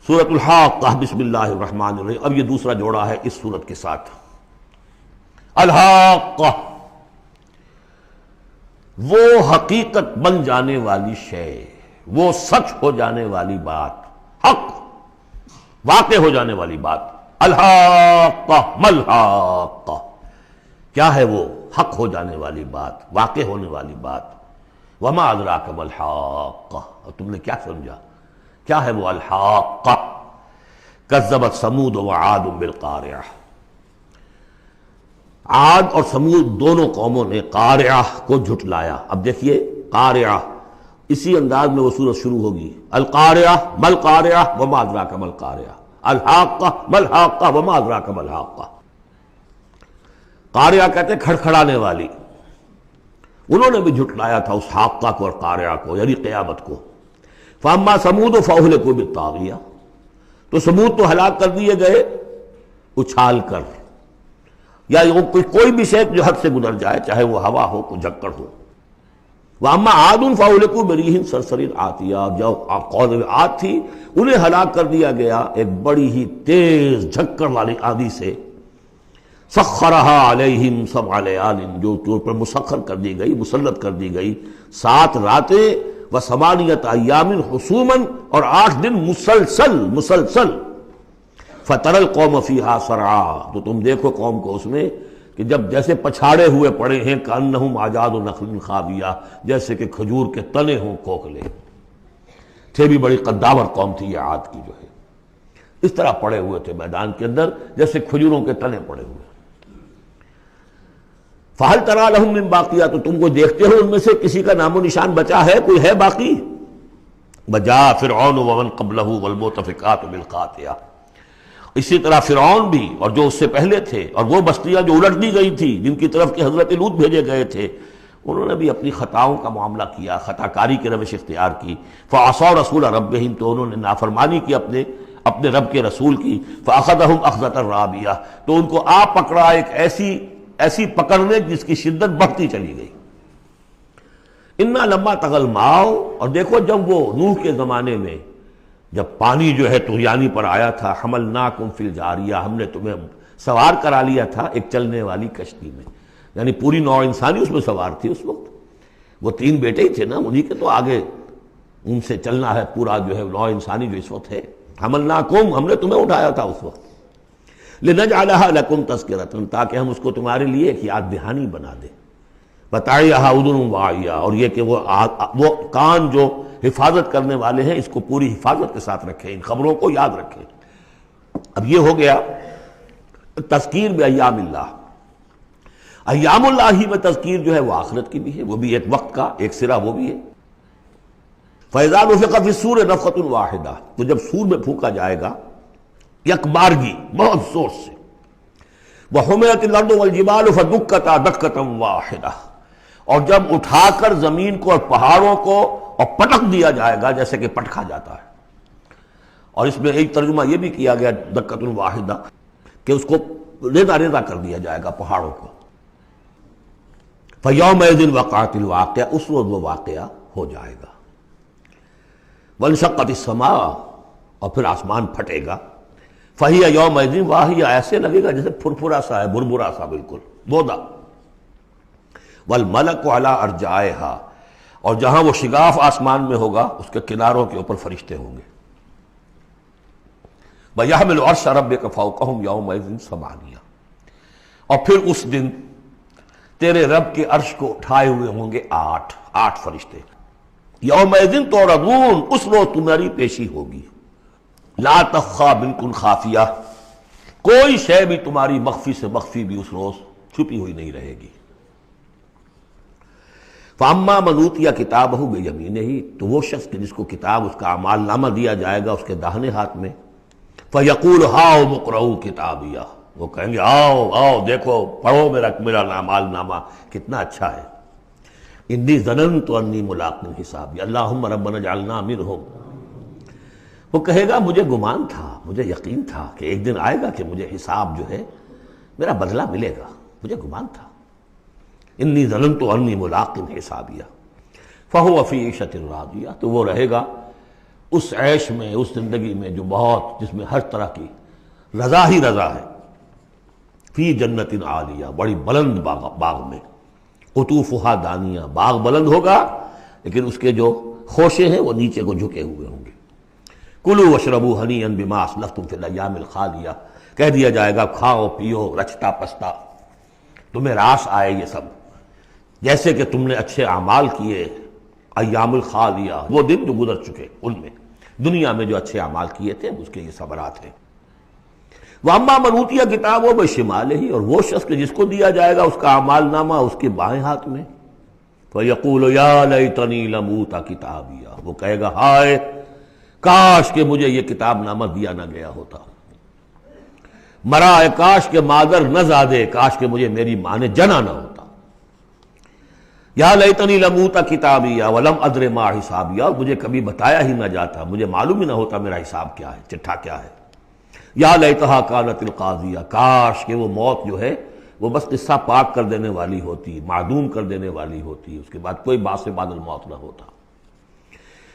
سورۃ الحاقہ بسم اللہ الرحمن الرحیم۔ اب یہ دوسرا جوڑا ہے اس سورت کے ساتھ۔ الحاقہ، وہ حقیقت بن جانے والی شے، وہ سچ ہو جانے والی بات، حق واقع ہو جانے والی بات۔ الحاقہ ملحاقہ، کیا ہے وہ حق ہو جانے والی بات، واقع ہونے والی بات۔ وما ادراک ملحاقہ، اور تم نے کیا سمجھا کیا ہے وہ الحاقہ؟ کذبت ثمود وعاد بالقارعہ، عاد اور سمود دونوں قوموں نے قارعہ کو جھٹلایا۔ اب دیکھیے قارعہ، اسی انداز میں وہ سورت شروع ہوگی۔ القارعہ مل قارعہ وما ادراک مل قارعہ، الحاقہ مل حاقہ وما ادراک مل حاقہ۔ قارعہ کہتے ہیں کھڑکھڑانے والی، انہوں نے بھی جھٹلایا تھا اس حاقہ کو اور قارعہ کو، یعنی قیامت کو۔ فاما ثمود فاہلکوا بالطاغیہ، تو ثمود تو ہلاک کر دیے گئے اچھال کر، یا کوئی بھی شے جو حد سے گزر جائے، چاہے وہ ہوا ہو کوئی جھکڑ ہو۔ واما عاد فاہلکوا بریح صرصر عاتیہ، جو قوم عاد تھی انہیں ہلاک کر دیا گیا ایک بڑی ہی تیز جھکڑ والی آندھی سے۔ سخرہا علیہم سبع لیال، جو پر مسخر کر دی گئی، مسلط کر دی گئی 7 راتیں و8 ایام حسوما، اور 8 دن مسلسل۔ فتر القوم فیہا صرعا، تو تم دیکھو قوم کو اس میں کہ جب جیسے پچھاڑے ہوئے پڑے ہیں، کأنہم اعجاز نخل خاویہ، جیسے کہ کھجور کے تنے ہوں کھوکھلے تھے۔ بھی بڑی قداور قوم تھی یہ عاد کی، جو ہے اس طرح پڑے ہوئے تھے میدان کے اندر جیسے کھجوروں کے تنے پڑے ہوئے۔ فہل تری لہم من باقیہ، تو تم کو دیکھتے ہو ان میں سے کسی کا نام و نشان بچا ہے، کوئی ہے باقی؟ وجاء فرعون ومن قبلہ والمؤتفکات بالخاطئہ، اسی طرح فرعون بھی اور جو اس سے پہلے تھے، اور وہ بستیاں جو الٹ دی گئی تھی جن کی طرف کہ حضرت لوط بھیجے گئے تھے، انہوں نے بھی اپنی خطاؤں کا معاملہ کیا، خطا کاری کی روش اختیار کی۔ فعصوا رسول ربہم، تو انہوں نے نافرمانی کی اپنے رب کے رسول کی۔ فاخذہم اخذۃ رابیہ، تو ان کو آ پکڑا ایک ایسی پکڑنے جس کی شدت بڑھتی چلی گئی۔ انا لما طغى الماء، اور دیکھو جب وہ نوح کے زمانے میں جب پانی جو ہے طغیانی پر آیا تھا، حملناکم فی الجاریہ، ہم نے تمہیں سوار کرا لیا تھا ایک چلنے والی کشتی میں، یعنی پوری نوع انسانی اس میں سوار تھی اس وقت۔ وہ 3 بیٹے ہی تھے نا، انہی کے تو آگے ان سے چلنا ہے پورا جو ہے نوع انسانی جو اس وقت ہے۔ حملناکم، ہم نے تمہیں اٹھایا تھا اس وقت۔ لنجعلها لکم تذکرۃ، تاکہ ہم اس کو تمہارے لیے ایک یاد دہانی بنا دیں۔ بتعیھا اذن واعیہ، اور یہ کہ وہ کان جو حفاظت کرنے والے ہیں اس کو پوری حفاظت کے ساتھ رکھیں، ان خبروں کو یاد رکھیں۔ اب یہ ہو گیا تذکیر بایام اللہ۔ ایام اللہ ہی میں تذکیر جو ہے وہ آخرت کی بھی ہے، وہ بھی ایک وقت کا ایک سرا وہ بھی ہے۔ فَإِذَا نُفِخَ فِي الصُّورِ نَفْخَةٌ وَاحِدَةٌ، تو جب سور میں پھونکا جائے گا یک بارگی بہت زور سے۔ وَحُمِلَتِ الْأَرْضُ وَالْجِبَالُ فَدُكَّتَا دَكَّةً وَاحِدَةً، اور جب اٹھا کر زمین کو اور پہاڑوں کو اور پٹک دیا جائے گا جیسے کہ پٹکا جاتا ہے۔ اور اس میں ایک ترجمہ یہ بھی کیا گیا دکۃ واحدہ کہ اس کو ریزہ ریزہ کر دیا جائے گا پہاڑوں کو۔ فَيَوْمَئِذٍ وَقَعَتِ الْوَاقِعَةُ، اس وقت وہ واقعہ ہو جائے گا۔ وَانشَقَّتِ السَّمَاءُ، اور پھر آسمان پھٹے گا۔ فَهِيَ يَوْمَئِذٍ وَاهِيَةٌ، ایسے لگے گا جیسے پھرپھرا سا ہے، بربرا سا، بالکل بودا۔ وَالْمَلَكُ عَلَىٰ أَرْجَائِهَا، اور جہاں وہ شگاف آسمان میں ہوگا اس کے کناروں کے اوپر فرشتے ہوں گے۔ وَيَحْمِلُ عَرْشَ رَبِّكَ فَوْقَهُمْ يَوْمَئِذٍ ثَمَانِيَةٌ، اور پھر اس دن تیرے رب کے عرش کو اٹھائے ہوئے ہوں گے 8 فرشتے۔ یومئذ تعرضون، اس روز تمہاری پیشی ہوگی۔ لا تخفی بالکل خافیہ، کوئی شے بھی تمہاری مخفی سے مخفی بھی اس روز چھپی ہوئی نہیں رہے گی۔ فاما من اوتی کتابہ بیمینہ، تو وہ شخص کہ جس کو کتاب اس کا اعمال نامہ دیا جائے گا اس کے داہنے ہاتھ میں۔ فیقول ہاؤم اقرؤوا کتابیہ، وہ کہیں گے آؤ دیکھو پڑھو میرا اعمال نامہ کتنا اچھا ہے۔ انی ظننت انی ملاق حسابی اللہم ربنا اجعلنا منہم، وہ کہے گا مجھے گمان تھا، مجھے یقین تھا کہ ایک دن آئے گا کہ مجھے حساب جو ہے میرا بدلہ ملے گا، مجھے گمان تھا۔ انی ظننت انی ملاق حسابیہ فہو فی عیشۃ راضیہ، تو وہ رہے گا اس عیش میں، اس زندگی میں جو بہت، جس میں ہر طرح کی رضا ہی رضا ہے، فی جنت عالیہ، بڑی بلند باغ میں، قطوفہا دانیہ، باغ بلند ہوگا لیکن اس کے جو خوشے ہیں وہ نیچے کو جھکے ہوئے ہوں گے۔ کلوا واشربوا ہنیئا بما اسلفتم فی الایام الخالیہ، کہہ دیا جائے گا کھاؤ پیو رچتا پستا، تمہیں راس آئے یہ سب، جیسے کہ تم نے اچھے اعمال کیے ایام الخالیہ، وہ دن جو گزر چکے، ان میں دنیا میں جو اچھے اعمال کیے تھے اس کے یہ ثمرات ہیں۔ وَأَمَّا مَنْ أُوتِيَ كِتَابَهُ بِشِمَالِهِ، اور وہ شخص کہ جس کو دیا جائے گا اس کا اعمال نامہ اس کے بائیں ہاتھ میں، فَيَقُولُ يَا لَيْتَنِي لَمْ أُوتَ كِتَابِيَهْ، وہ کہے گا ہائے کاش کہ مجھے یہ کتاب نامہ دیا نہ گیا ہوتا، مرائے کاش کہ مادر نہ زادے، کاش کہ مجھے میری ماں نے جنا نہ ہوتا، یا لیتنی لم اوت کتابیہ ولم ادر ما حسابیہ، مجھے کبھی بتایا ہی نہ جاتا، مجھے معلوم ہی نہ ہوتا میرا حساب کیا ہے، چٹھا کیا ہے، یا لیتہا کانت القاضیہ، کاش کہ وہ موت جو ہے وہ بس قصہ پاک کر دینے والی ہوتی، معدوم کر دینے والی ہوتی، اس کے بعد کوئی باعث بعد الموت نہ ہوتا۔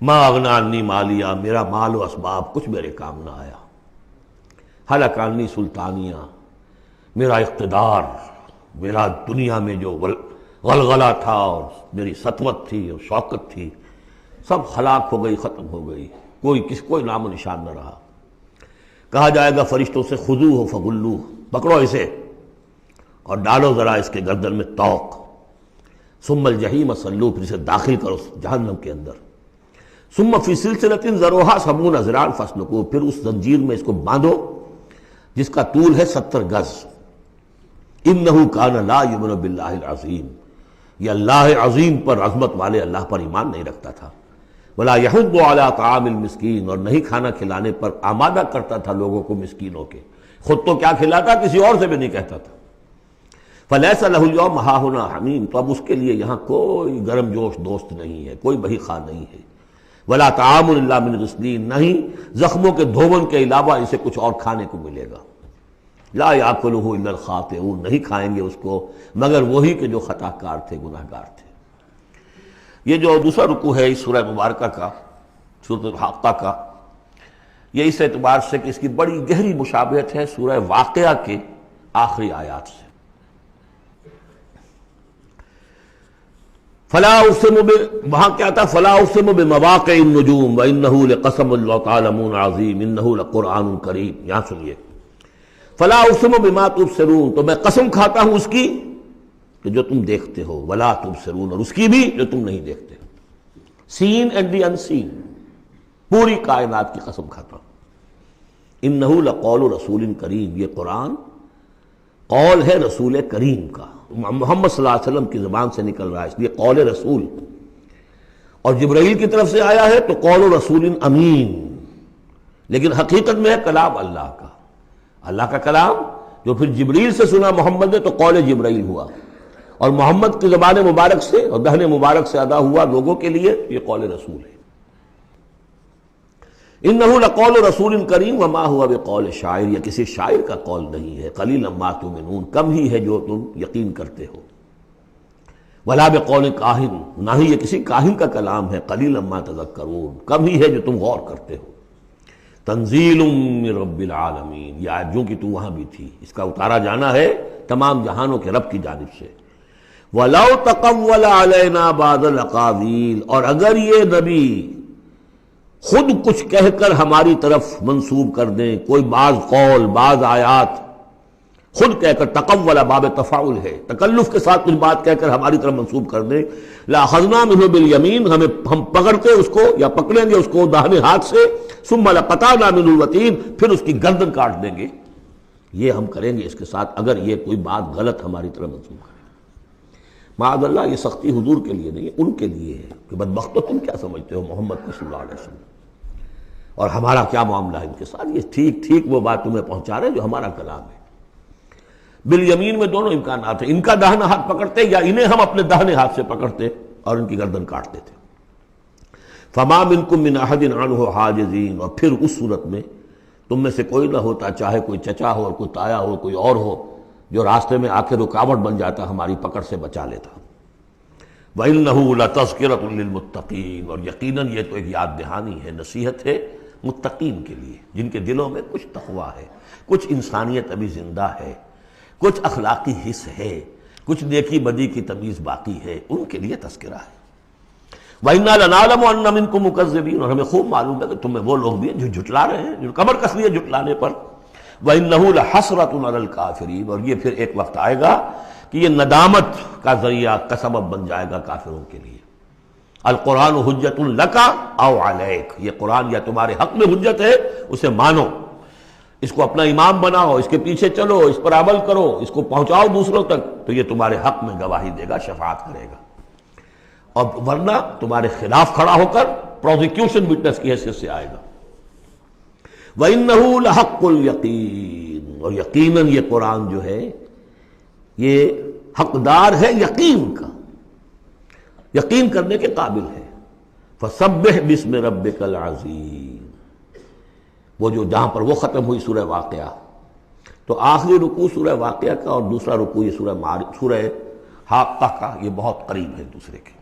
ما اغنی عنی مالیہ، میرا مال و اسباب کچھ میرے کام نہ آیا، ہلک عنی سلطانیہ، میرا اقتدار، میرا دنیا میں جو غلغلہ تھا اور میری سطوت تھی اور شوکت تھی، سب ہلاک ہو گئی، ختم ہو گئی، کوئی نام و نشان نہ رہا۔ کہا جائے گا فرشتوں سے خذوہ فغلوہ، پکڑو اسے اور ڈالو ذرا اس کے گردن میں توق، ثم الجحیم صلوہ، پھر اسے داخل کرو جہنم کے اندر، ثم فی سلسلۃ ذرعہا 70 ذراعا فاسلکوہ، پھر اس زنجیر میں اس کو باندھو جس کا طول ہے 70 گز، انہ کان لا یؤمن باللہ العظیم، یہ اللہ عظیم پر، عظمت والے اللہ پر ایمان نہیں رکھتا تھا، ولا یحض علی طعام المسکین، اور نہیں کھانا کھلانے پر آمادہ کرتا تھا لوگوں کو مسکینوں کے، خود تو کیا کھلاتا کسی اور سے بھی نہیں کہتا تھا۔ فلیس لہ اليوم ہاہنا حمیم، تو اب اس کے لیے یہاں کوئی گرم جوش دوست نہیں ہے، کوئی بہی خواہ نہیں ہے، ولا طعام الا من غسلین، نہیں زخموں کے دھون کے علاوہ اسے کچھ اور کھانے کو ملے گا، لا یاکلہ الا الخاطئون، نہیں کھائیں گے اس کو مگر وہی کہ جو خطا کار تھے، گناہ گار تھے۔ یہ جو دوسرا رکوع ہے اس سورہ مبارکہ کا، سورۃ الحاقہ کا، یہ اس اعتبار سے کہ اس کی بڑی گہری مشابہت ہے سورہ واقعہ کے آخری آیات سے۔ فلا اقسم وہاں کیا تھا، فلا اقسم بمواقع النجوم وانہ لقسم لو تعلمون عظیم انہ لقرآن کریم، یہاں سنیے، فلا اقسم بما تبصرون، تو میں قسم کھاتا ہوں اس کی کہ جو تم دیکھتے ہو، ولا تبصرون، اور اس کی بھی جو تم نہیں دیکھتے، سین اینڈ دی ان سین، پوری کائنات کی قسم کھاتا ہوں۔ انہ لقول رسول کریم، یہ قرآن قول ہے رسول کریم کا، محمد صلی اللہ علیہ وسلم کی زبان سے نکل رہا ہے، اس لیے قول رسول، اور جبرائیل کی طرف سے آیا ہے تو قول رسول امین، لیکن حقیقت میں ہے کلام اللہ کا، اللہ کا کلام جو پھر جبریل سے سنا محمد نے تو قول جبرائیل ہوا، اور محمد کی زبان مبارک سے اور دہن مبارک سے ادا ہوا لوگوں کے لیے، یہ قول رسول ہے۔ انہ لقول رسول کریم وما هو بقول شاعر، یہ کسی شاعر کا قول نہیں ہے، قلیلا ما تؤمنون، کم ہی ہے جو تم یقین کرتے ہو، ولا بقول کاہن، نہ ہی یہ کسی کاہن کا کلام ہے، قلیلا ما تذکرون، کم ہی ہے جو تم غور کرتے ہو۔ تنزیل من رب العالمین، یہ آیت جو کہ تو وہاں بھی تھی، اس کا اتارا جانا ہے تمام جہانوں کے رب کی جانب سے۔ وَلَوْ تَقَوَّلَ عَلَيْنَا بَعْضَ الْأَقَاوِيلِ، اور اگر یہ نبی خود کچھ کہہ کر ہماری طرف منسوب کر دیں، کوئی بعض قول بعض آیات خود کہہ کر، تقول باب تفاعل ہے، تکلف کے ساتھ کچھ بات کہہ کر ہماری طرف منسوب کر دیں، لَأَخَذْنَا مِنْهُ بِالْيَمِينِ، ہم پکڑتے اس کو یا پکڑیں گے اس کو داہنے ہاتھ سے، ثُمَّ لَقَطَعْنَا مِنْهُ الْوَتِينَ، پھر اس کی گردن کاٹ دیں گے، یہ ہم کریں گے اس کے ساتھ اگر یہ کوئی بات غلط ہماری طرف منسوب کرے۔ معاذ اللہ، یہ سختی حضور کے لیے نہیں ہے، ان کے لیے ہے کہ بدبختو تم کیا سمجھتے ہو محمد صلی اللہ علیہ وسلم، اور ہمارا کیا معاملہ ہے ان کے ساتھ، یہ ٹھیک ٹھیک وہ بات تمہیں پہنچا رہے جو ہمارا کلام ہے۔ بالیمین میں دونوں امکانات ہیں، ان کا داہنا ہاتھ پکڑتے یا انہیں ہم اپنے داہنے ہاتھ سے پکڑتے اور ان کی گردن کاٹ دیتے۔ فما منکم من احد عنہ حاجزین، اور پھر اس صورت میں تم میں سے کوئی نہ ہوتا، چاہے کوئی چچا ہو اور کوئی تایا ہو کوئی اور ہو، جو راستے میں آ کے رکاوٹ بن جاتا، ہماری پکڑ سے بچا لیتا۔ وَإِنَّهُ لَتَذْكِرَةٌ لِّلْمُتَّقِينَ، اور یقیناً یہ تو ایک یاد دہانی ہے، نصیحت ہے متقین کے لیے، جن کے دلوں میں کچھ تقویٰ ہے، کچھ انسانیت ابھی زندہ ہے، کچھ اخلاقی حس ہے، کچھ نیکی بدی کی تمیز باقی ہے، ان کے لیے تذکرہ ہے۔ وَإِنَّا لَنَعْلَمُ أَنَّ مِنكُم مُّكَذِّبِينَ، اور ہمیں خوب معلوم ہے کہ تم میں وہ لوگ بھی ہیں جو جھٹلا رہے ہیں، جو کمر کس لیے جھٹلانے پر۔ وَإِنَّهُ لَحَسْرَةٌ عَلَى الْكَافِرِينَ، اور یہ پھر ایک وقت آئے گا کہ یہ ندامت کا ذریعہ کا سبب بن جائے گا کافروں کے لیے۔ القرآن حجت لک او علیک، یہ قرآن یا تمہارے حق میں حجت ہے، اسے مانو، اس کو اپنا امام بناؤ، اس کے پیچھے چلو، اس پر عمل کرو، اس کو پہنچاؤ دوسروں تک، تو یہ تمہارے حق میں گواہی دے گا، شفاعت کرے گا، اور ورنہ تمہارے خلاف کھڑا ہو کر پروزیکیوشن وٹنس کی حیثیت سے آئے گا۔ وَإِنَّهُ لَحَقُّ الْيَقِينِ، اور یقیناً یہ قرآن جو ہے یہ حقدار ہے یقین کا، یقین کرنے کے قابل ہے۔ فَسَبِّحْ بِاسْمِ رَبِّكَ الْعَظِيمِ، وہ جو جہاں پر وہ ختم ہوئی سورہ واقعہ، تو آخری رکوع سورہ واقعہ کا اور دوسرا رکوع یہ سورہ حاقہ کا، یہ بہت قریب ہے دوسرے کے۔